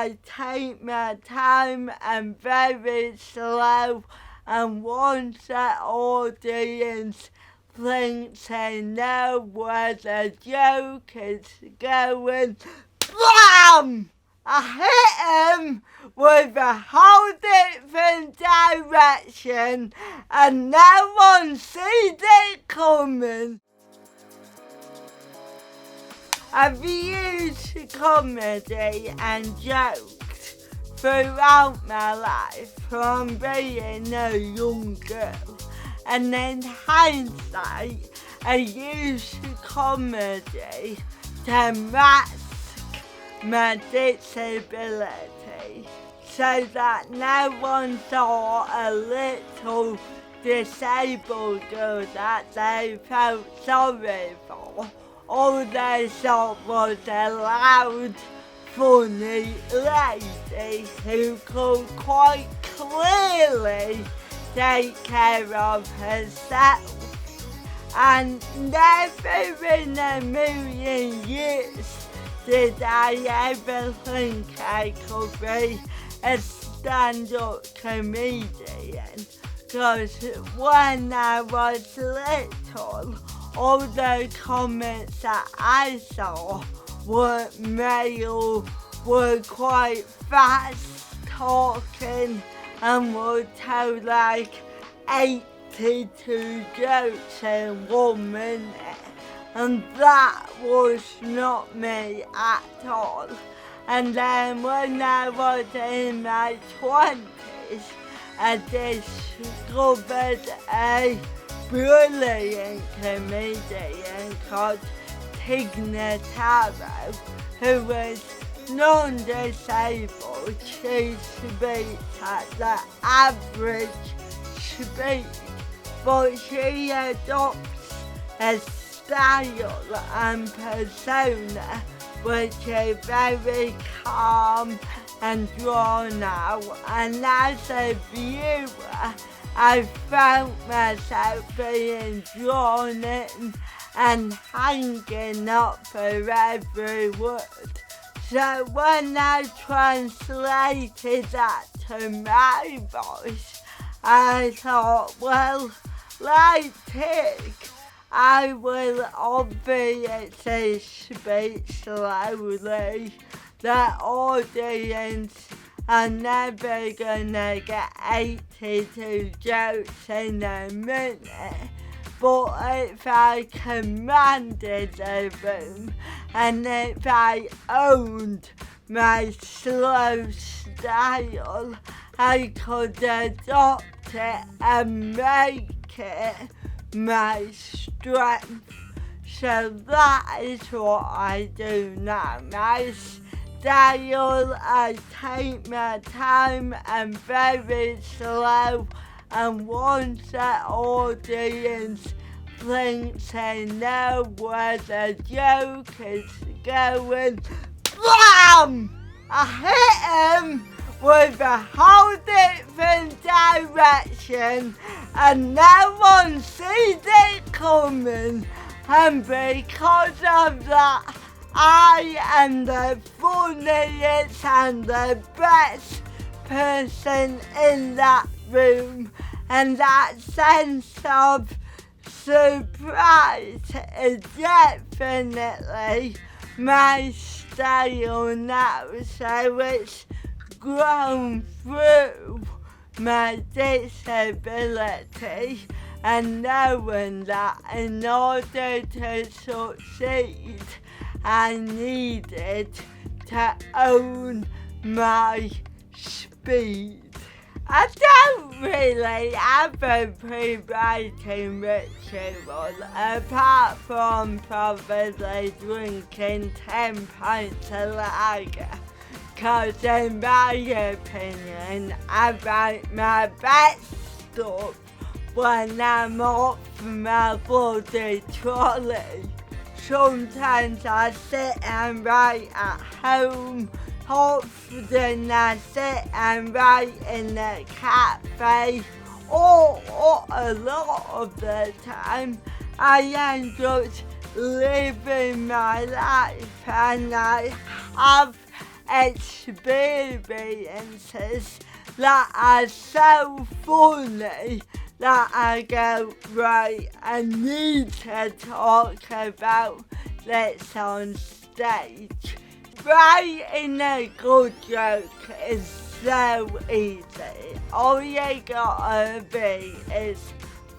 I take my time and very slow, and once the audience thinks they know where the joke is going, BAM! I hit him with a whole different direction and no one sees it coming. I've used comedy and jokes throughout my life from being a young girl, and in hindsight I used comedy to mask my disability so that no one saw a little disabled girl that they felt sorry for. All they saw was a loud, funny lady who could quite clearly take care of herself. And never in a million years did I ever think I could be a stand-up comedian, because when I was little, all the comments that I saw were male, were quite fast talking and would tell like 82 jokes in 1 minute. And that was not me at all. And then when I was in my 20s, I discovered a brilliant comedian called Tigna Taro, who was non-disabled. She speaks at the average speed, but she adopts a style and persona which is very calm and drawn out, and as a viewer I found myself being drawn in and hanging up for every word. So when I translated that to my voice, I thought, well, like Tig, I will obviously speak slowly. The audience are never gonna get 82 jokes in a minute, but if I commanded the room and if I owned my slow style, I could adopt it and make it my strength. So that is what I do now. My style, I take my time and very slow, and once the audience thinks they know where the joke is going, BAM! I hit him with a whole different direction and no one sees it coming, and because of that I am the funniest and the best person in that room, and that sense of surprise is definitely my style now, so it's grown through my disability, and knowing that in order to succeed I needed to own my speed. I don't really have a pre-writing ritual apart from probably drinking 10 pints of lager, cause in my opinion I write my best stuff when I'm off my bloody trolley. Sometimes I sit and write at home, often I sit and write in a cafe, or a lot of the time I am just living my life and I have experiences that are so funny that I go, right, I need to talk about this on stage. Writing a good joke is so easy. All you gotta be is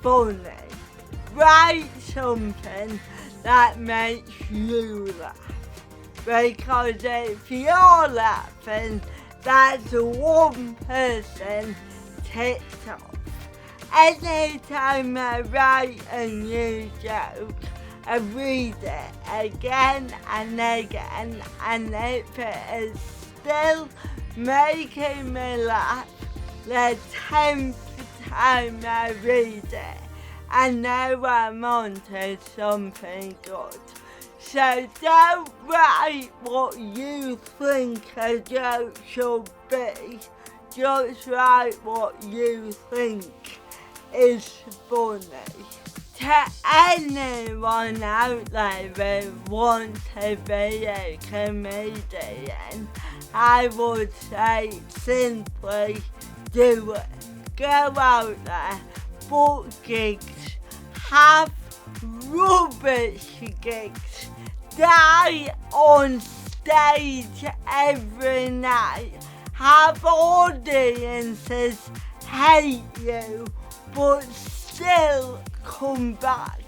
funny. Write something that makes you laugh. Because if you're laughing, that's one person ticked off. Anytime I write a new joke, I read it again and again, and if it is still making me laugh the 10th time I read it, I know I'm onto something good. So don't write what you think a joke should be, just write what you think is funny. To anyone out there who wants to be a comedian, I would say simply do it. Go out there, book gigs, have rubbish gigs, die on stage every night, have audiences hate you, but still come back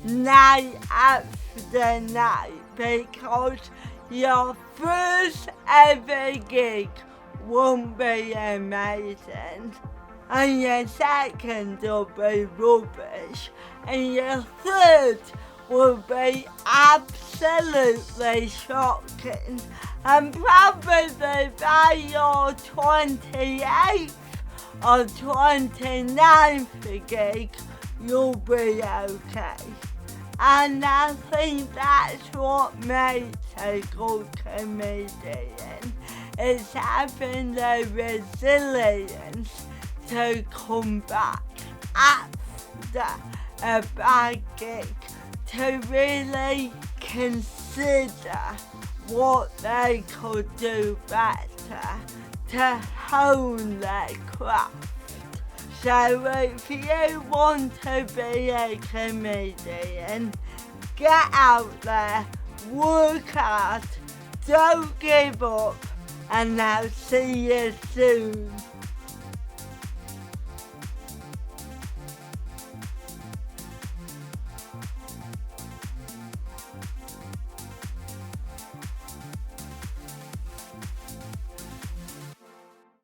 night after night because your first ever gig won't be amazing, and your second will be rubbish, and your third will be absolutely shocking, and probably by your 28th or 29th gig, you'll be okay. And I think that's what makes a good comedian, is having the resilience to come back after a bad gig, to really consider what they could do better, to hone their craft. So if you want to be a comedian, get out there, work hard, don't give up, and I'll see you soon.